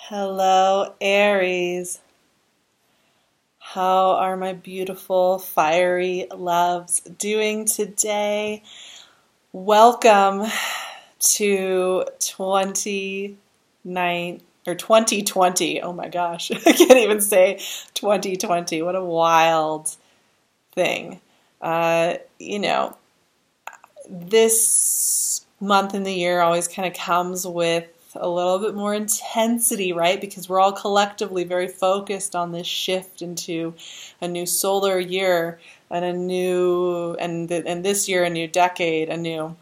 Hello, Aries. How are my beautiful, fiery loves doing today? Welcome to 2020. Oh my gosh, I can't even say 2020. What a wild thing. Uh, you know, this month in the year always kind of comes with a little bit more intensity, right? Because we're all collectively very focused on this shift into a new solar year and and this year a new decade, a new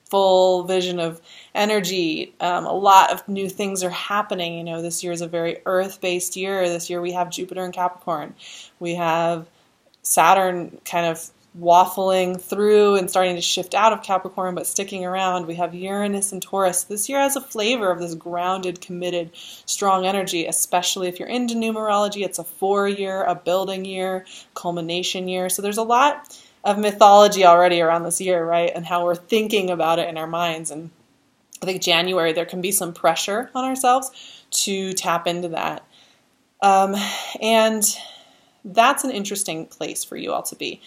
full vision of energy. A lot of new things are happening. This year is a very earth-based year. This year we have Jupiter in Capricorn. We have Saturn kind of waffling through and starting to shift out of Capricorn but sticking around. We have Uranus and Taurus. This year has a flavor of this grounded, committed, strong energy, especially if you're into numerology. It's a 4-year, a building year, culmination year. So there's a lot of mythology already around this year, right? And how we're thinking about it in our minds. And I think January there can be some pressure on ourselves to tap into that. And that's an interesting place for you all to be.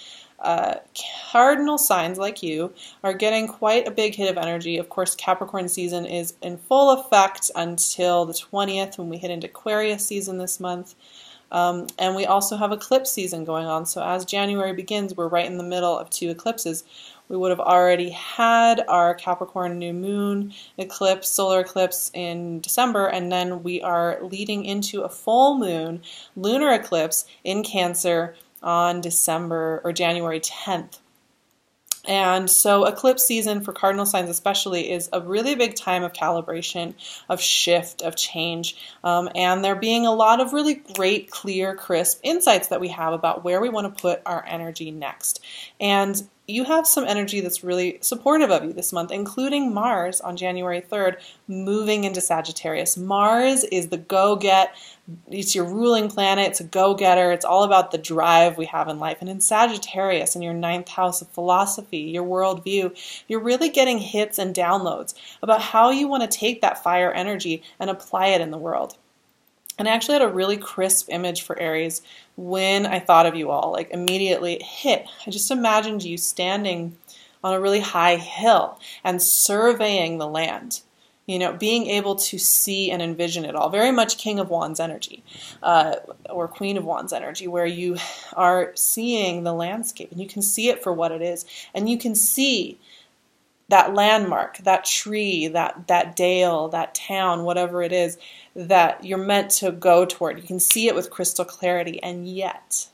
Cardinal signs like you are getting quite a big hit of energy. Of course, Capricorn season is in full effect until the 20th when we hit into Aquarius season this month. And we also have eclipse season going on. So as January begins, we're right in the middle of 2 eclipses. We would have already had our Capricorn new moon eclipse, solar eclipse in December, and then we are leading into a full moon lunar eclipse in Cancer on December or January 10th. And so eclipse season for cardinal signs especially is a really big time of calibration, of shift, of change, and there being a lot of really great, clear, crisp insights that we have about where we want to put our energy next. And you have some energy that's really supportive of you this month, including Mars on January 3rd, moving into Sagittarius. Mars is the go-get. It's your ruling planet. It's a go-getter. It's all about the drive we have in life. And in Sagittarius, in your 9th house of philosophy, your worldview, you're really getting hits and downloads about how you want to take that fire energy and apply it in the world. And I actually had a really crisp image for Aries when I thought of you all. Like immediately it hit. I just imagined you standing on a really high hill and surveying the land. Being able to see and envision it all. Very much King of Wands energy, or Queen of Wands energy, where you are seeing the landscape and you can see it for what it is. And you can see that landmark, that tree, that dale, that town, whatever it is that you're meant to go toward. You can see it with crystal clarity, and yet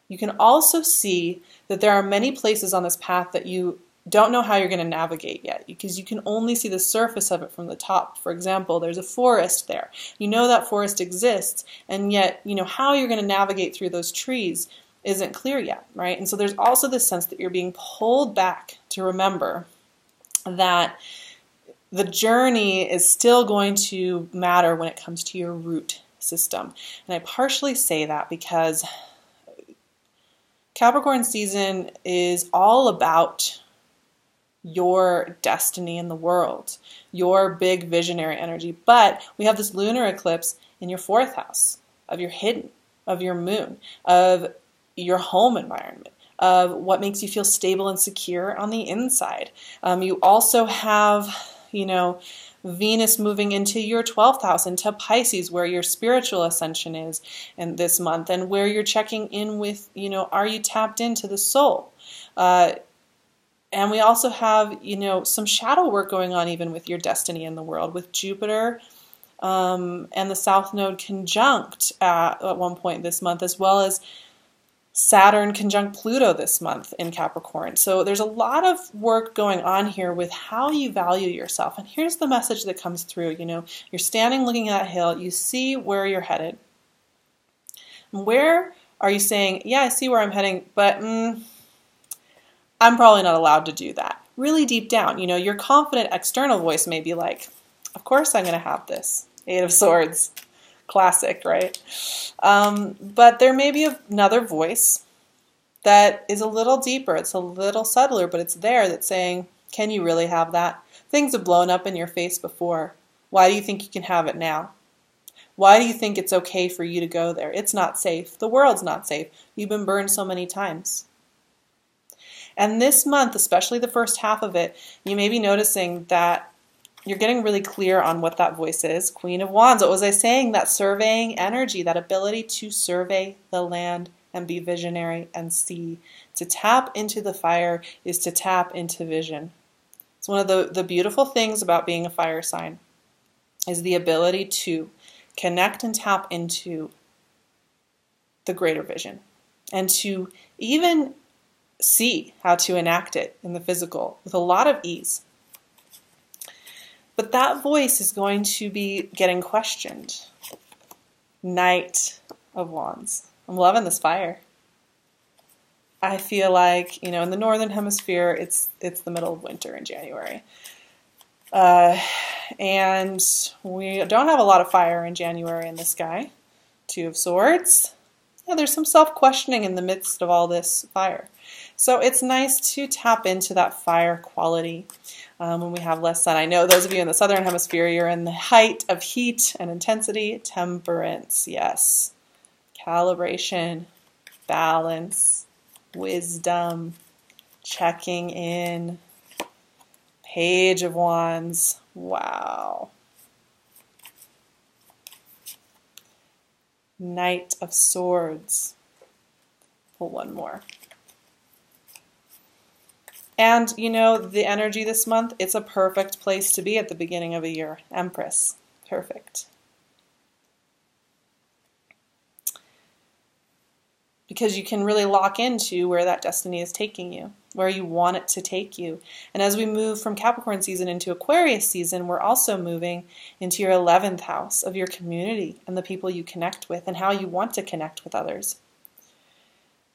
you can also see that there are many places on this path that you don't know how you're going to navigate yet, because you can only see the surface of it from the top. For example, there's a forest there. You know that forest exists, and yet how you're going to navigate through those trees isn't clear yet, right? And so there's also this sense that you're being pulled back to remember that the journey is still going to matter when it comes to your root system. And I partially say that because Capricorn season is all about your destiny in the world, your big visionary energy. But we have this lunar eclipse in your 4th house of your hidden, of your moon, of your home environment, of what makes you feel stable and secure on the inside. You also have, Venus moving into your 12th house, into Pisces, where your spiritual ascension is in this month, and where you're checking in with, are you tapped into the soul? And we also have, some shadow work going on even with your destiny in the world, with Jupiter and the South Node conjunct at one point this month, as well as Saturn conjunct Pluto this month in Capricorn. So there's a lot of work going on here with how you value yourself. And here's the message that comes through. You're standing looking at that hill. You see where you're headed. Where are you saying, yeah, I see where I'm heading, but I'm probably not allowed to do that. Really deep down, your confident external voice may be like, of course I'm going to have this. 8 of Swords. Classic, right? But there may be another voice that is a little deeper. It's a little subtler, but it's there that's saying, can you really have that? Things have blown up in your face before. Why do you think you can have it now? Why do you think it's okay for you to go there? It's not safe. The world's not safe. You've been burned so many times. And this month, especially the first half of it, you may be noticing that you're getting really clear on what that voice is. Queen of Wands, what was I saying? That surveying energy, that ability to survey the land and be visionary and see. To tap into the fire is to tap into vision. It's one of the beautiful things about being a fire sign is the ability to connect and tap into the greater vision and to even see how to enact it in the physical with a lot of ease. But that voice is going to be getting questioned. Knight of Wands. I'm loving this fire. I feel like, in the Northern Hemisphere, it's the middle of winter in January. And we don't have a lot of fire in January in the sky. Two of Swords. Yeah, there's some self-questioning in the midst of all this fire. So it's nice to tap into that fire quality when we have less sun. I know those of you in the Southern Hemisphere, you're in the height of heat and intensity. Temperance, yes. Calibration, balance, wisdom, checking in. Page of Wands. Wow. Knight of Swords. Pull one more. And, the energy this month, it's a perfect place to be at the beginning of a year. Empress. Perfect. Because you can really lock into where that destiny is taking you, where you want it to take you. And as we move from Capricorn season into Aquarius season, we're also moving into your 11th house of your community and the people you connect with and how you want to connect with others.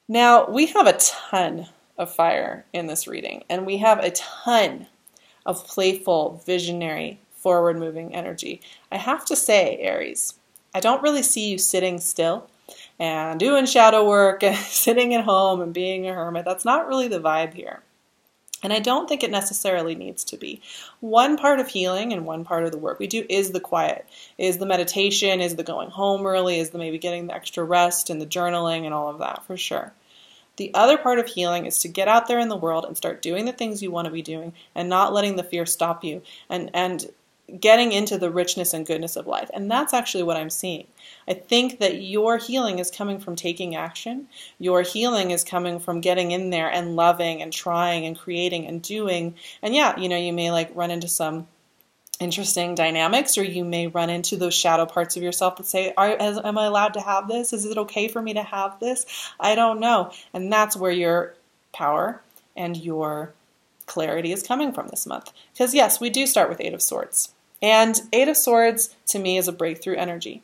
Now, we have a ton of fire in this reading, and we have a ton of playful, visionary, forward-moving energy. I have to say, Aries, I don't really see you sitting still and doing shadow work and sitting at home and being a hermit. That's not really the vibe here. And I don't think it necessarily needs to be. One part of healing and one part of the work we do is the quiet, is the meditation, is the going home early, is the maybe getting the extra rest and the journaling and all of that, for sure. The other part of healing is to get out there in the world and start doing the things you want to be doing and not letting the fear stop you and getting into the richness and goodness of life. And that's actually what I'm seeing. I think that your healing is coming from taking action. Your healing is coming from getting in there and loving and trying and creating and doing. And yeah, you may run into some interesting dynamics, or you may run into those shadow parts of yourself that say, am I allowed to have this? Is it okay for me to have this? I don't know. And that's where your power and your clarity is coming from this month. Because yes, we do start with Eight of Swords. And Eight of Swords, to me, is a breakthrough energy.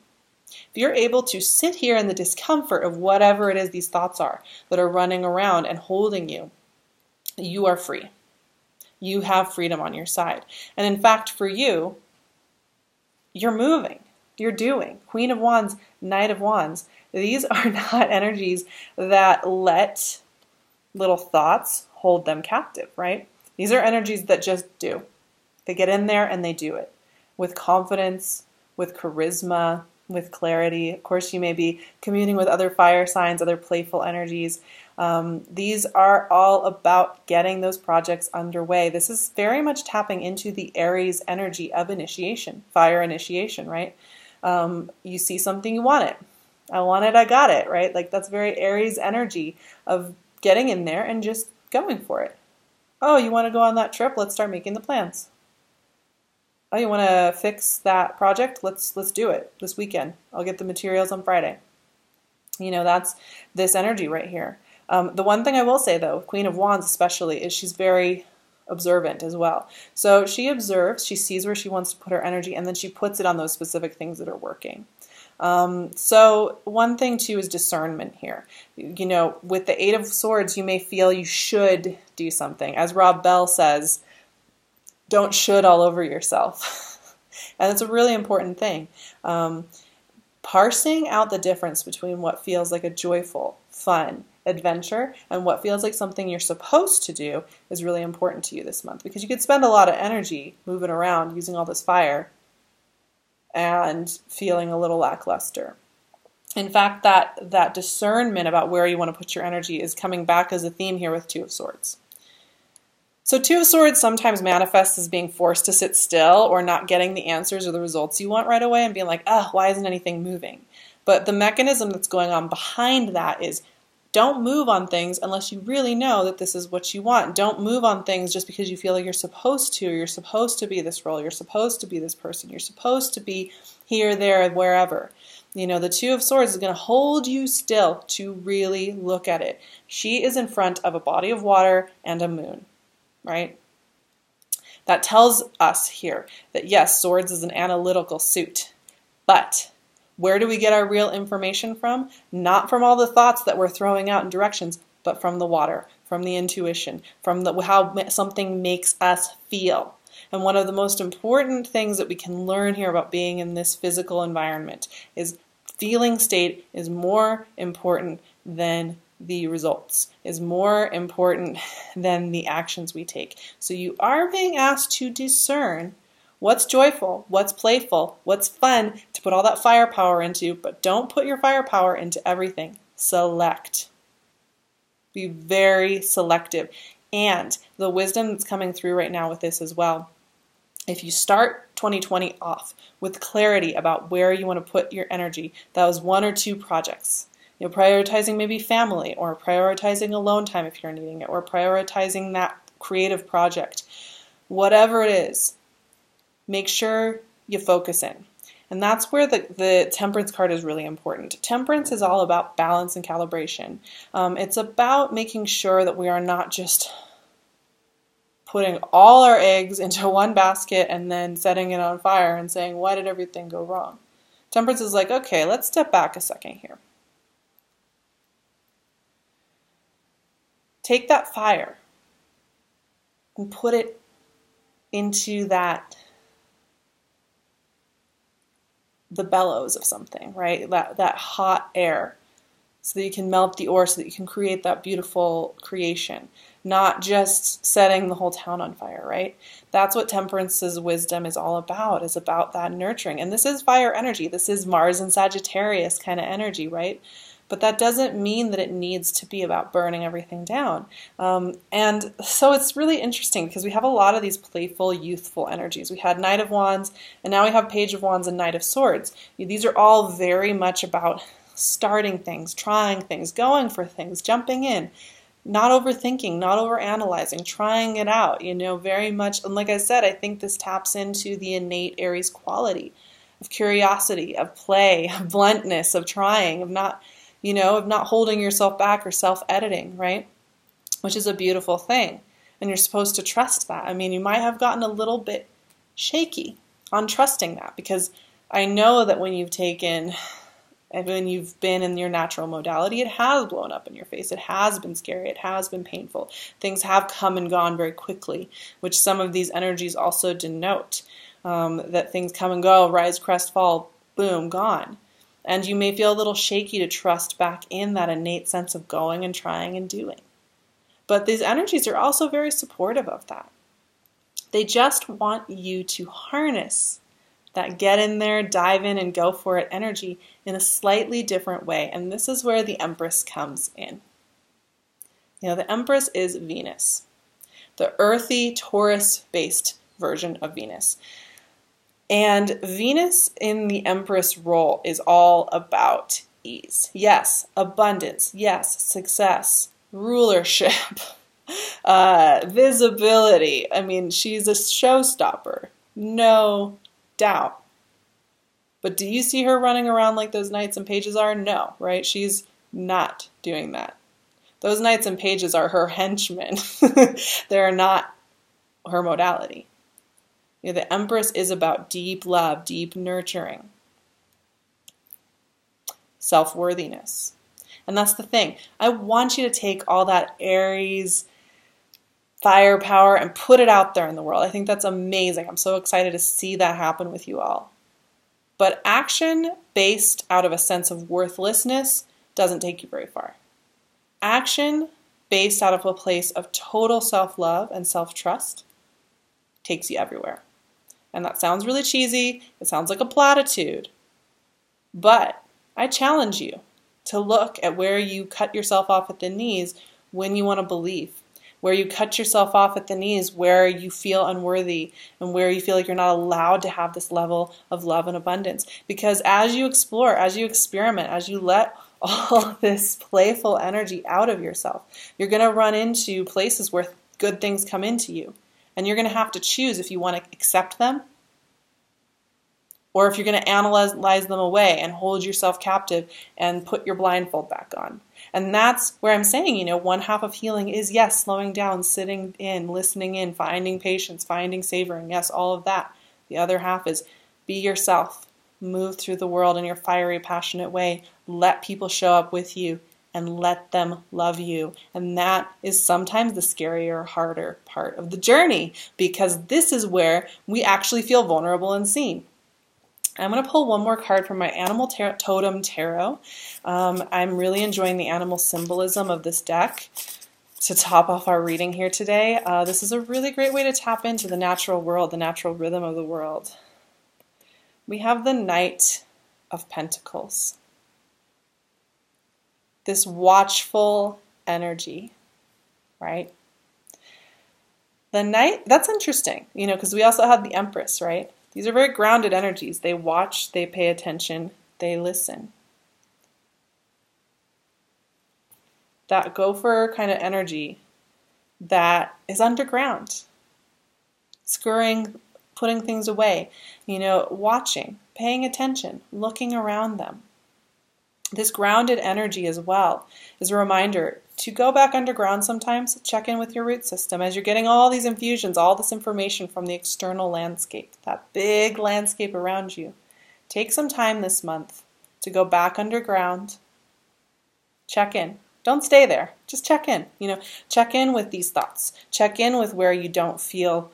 If you're able to sit here in the discomfort of whatever it is these thoughts are that are running around and holding you, you are free. You have freedom on your side. And in fact, for you, you're moving. You're doing. Queen of Wands, Knight of Wands. These are not energies that let little thoughts hold them captive, right? These are energies that just do. They get in there and they do it with confidence, with charisma, with clarity. Of course, you may be communing with other fire signs, other playful energies. These are all about getting those projects underway. This is very much tapping into the Aries energy of initiation, fire initiation, right? You see something, you want it. I want it, I got it, right? That's very Aries energy of getting in there and just going for it. Oh, you want to go on that trip? Let's start making the plans. Oh, you want to fix that project? Let's do it this weekend. I'll get the materials on Friday. That's this energy right here. The one thing I will say, though, Queen of Wands especially, is she's very observant as well. So she observes, she sees where she wants to put her energy, and then she puts it on those specific things that are working. So one thing, too, is discernment here. With the Eight of Swords, you may feel you should do something. As Rob Bell says, don't should all over yourself. And it's a really important thing. Parsing out the difference between what feels like a joyful, fun adventure and what feels like something you're supposed to do is really important to you this month, because you could spend a lot of energy moving around using all this fire and feeling a little lackluster. In fact, that discernment about where you want to put your energy is coming back as a theme here with Two of Swords. So Two of Swords sometimes manifests as being forced to sit still or not getting the answers or the results you want right away and being like, why isn't anything moving? But the mechanism that's going on behind that is don't move on things unless you really know that this is what you want. Don't move on things just because you feel like you're supposed to. You're supposed to be this role. You're supposed to be this person. You're supposed to be here, there, wherever. The Two of Swords is going to hold you still to really look at it. She is in front of a body of water and a moon, right? That tells us here that yes, Swords is an analytical suit, but where do we get our real information from? Not from all the thoughts that we're throwing out in directions, but from the water, from the intuition, from how something makes us feel. And one of the most important things that we can learn here about being in this physical environment is feeling state is more important than the results, is more important than the actions we take. So you are being asked to discern what's joyful, what's playful, what's fun to put all that firepower into, but don't put your firepower into everything. Select. Be very selective. And the wisdom that's coming through right now with this as well, if you start 2020 off with clarity about where you want to put your energy, that was 1 or 2 projects. Prioritizing maybe family, or prioritizing alone time if you're needing it, or prioritizing that creative project. Whatever it is, make sure you focus in. And that's where the Temperance card is really important. Temperance is all about balance and calibration. It's about making sure that we are not just putting all our eggs into one basket and then setting it on fire and saying, why did everything go wrong? Temperance is like, okay, let's step back a second here. Take that fire and put it into the bellows of something, right? That hot air, so that you can melt the ore, so that you can create that beautiful creation, not just setting the whole town on fire, right? That's what Temperance's wisdom is all about, is about that nurturing. And this is fire energy. This is Mars and Sagittarius kind of energy, right? But that doesn't mean that it needs to be about burning everything down. And so it's really interesting because we have a lot of these playful, youthful energies. We had Knight of Wands, and now we have Page of Wands and Knight of Swords. These are all very much about starting things, trying things, going for things, jumping in, not overthinking, not overanalyzing, trying it out, very much. And like I said, I think this taps into the innate Aries quality of curiosity, of play, of bluntness, of trying, of not holding yourself back or self-editing, right? Which is a beautiful thing. And you're supposed to trust that. I mean, you might have gotten a little bit shaky on trusting that, because I know that when you've been in your natural modality, it has blown up in your face. It has been scary. It has been painful. Things have come and gone very quickly, which some of these energies also denote, that things come and go, rise, crest, fall, boom, gone. And you may feel a little shaky to trust back in that innate sense of going and trying and doing. But these energies are also very supportive of that. They just want you to harness that get in there, dive in, and go for it energy in a slightly different way. And this is where the Empress comes in. The Empress is Venus, the earthy, Taurus-based version of Venus. And Venus in the Empress role is all about ease. Yes, abundance. Yes, success, rulership, visibility. I mean, she's a showstopper, no doubt. But do you see her running around like those knights and pages are? No, right? She's not doing that. Those knights and pages are her henchmen. They're not her modality. The Empress is about deep love, deep nurturing, self-worthiness. And that's the thing. I want you to take all that Aries firepower and put it out there in the world. I think that's amazing. I'm so excited to see that happen with you all. But action based out of a sense of worthlessness doesn't take you very far. Action based out of a place of total self-love and self-trust takes you everywhere. And that sounds really cheesy. It sounds like a platitude. But I challenge you to look at where you cut yourself off at the knees when you want to believe, where you cut yourself off at the knees where you feel unworthy and where you feel like you're not allowed to have this level of love and abundance. Because as you explore, as you experiment, as you let all this playful energy out of yourself, you're going to run into places where good things come into you. And you're going to have to choose if you want to accept them or if you're going to analyze them away and hold yourself captive and put your blindfold back on. And that's where I'm saying, one half of healing is, yes, slowing down, sitting in, listening in, finding patience, finding savoring. Yes, all of that. The other half is be yourself. Move through the world in your fiery, passionate way. Let people show up with you and let them love you. And that is sometimes the scarier, harder part of the journey, because this is where we actually feel vulnerable and seen. I'm going to pull one more card from my Animal Totem Tarot. I'm really enjoying the animal symbolism of this deck to top off our reading here today. This is a really great way to tap into the natural world, the natural rhythm of the world. We have the Knight of Pentacles. This watchful energy, right? The Knight, that's interesting, because we also have the Empress, right? These are very grounded energies. They watch, they pay attention, they listen. That gopher kind of energy that is underground, scurrying, putting things away, watching, paying attention, looking around them. This grounded energy as well is a reminder to go back underground sometimes, check in with your root system as you're getting all these infusions, all this information from the external landscape, that big landscape around you. Take some time this month to go back underground, check in. Don't stay there, just check in. Check in with these thoughts. Check in with where you don't feel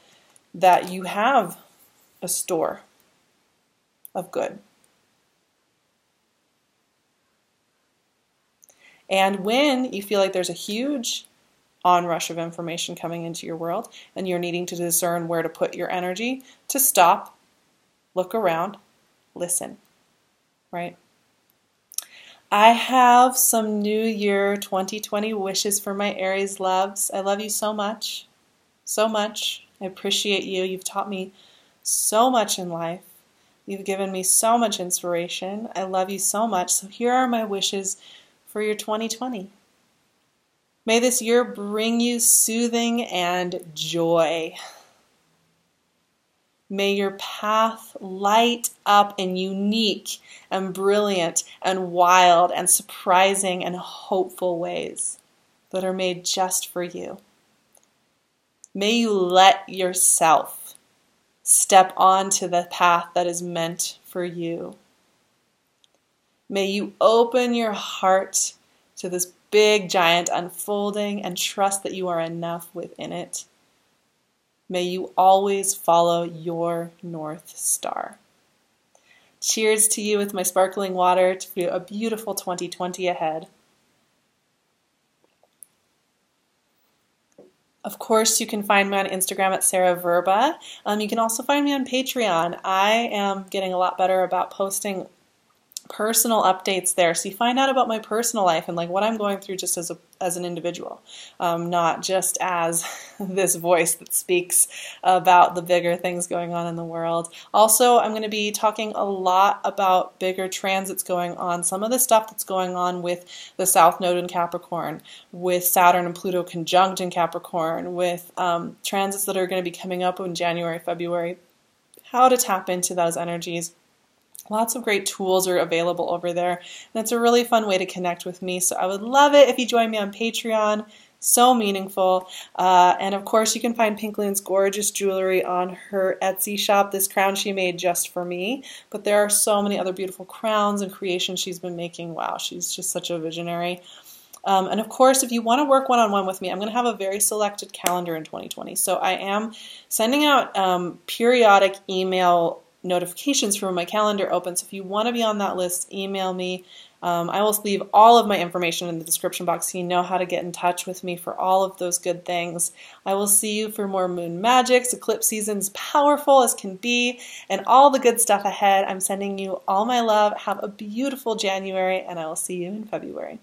that you have a store of good. And when you feel like there's a huge onrush of information coming into your world and you're needing to discern where to put your energy, to stop, look around, listen, right? I have some New Year 2020 wishes for my Aries loves. I love you so much, so much. I appreciate you. You've taught me so much in life. You've given me so much inspiration. I love you so much. So here are my wishes for your 2020. May this year bring you soothing and joy. May your path light up in unique and brilliant and wild and surprising and hopeful ways that are made just for you. May you let yourself step onto the path that is meant for you. May you open your heart to this big, giant unfolding and trust that you are enough within it. May you always follow your North Star. Cheers to you with my sparkling water to a beautiful 2020 ahead. Of course, you can find me on Instagram at Sarah Verba. You can also find me on Patreon. I am getting a lot better about posting personal updates there, so you find out about my personal life and what I'm going through just as an individual, not just as this voice that speaks about the bigger things going on in the world. Also, I'm going to be talking a lot about bigger transits going on, some of the stuff that's going on with the South Node in Capricorn, with Saturn and Pluto conjunct in Capricorn, with transits that are going to be coming up in January, February, how to tap into those energies. Lots of great tools are available over there, and it's a really fun way to connect with me. So I would love it if you join me on Patreon. So meaningful. And of course, you can find PinkLune's gorgeous jewelry on her Etsy shop. This crown she made just for me, but there are so many other beautiful crowns and creations she's been making. Wow, she's just such a visionary. And of course, if you want to work one-on-one with me, I'm going to have a very selected calendar in 2020. So I am sending out periodic email notifications for when my calendar opens. If you want to be on that list, email me. I will leave all of my information in the description box so you know how to get in touch with me for all of those good things. I will see you for more moon magics, eclipse seasons, powerful as can be, and all the good stuff ahead. I'm sending you all my love. Have a beautiful January, and I will see you in February.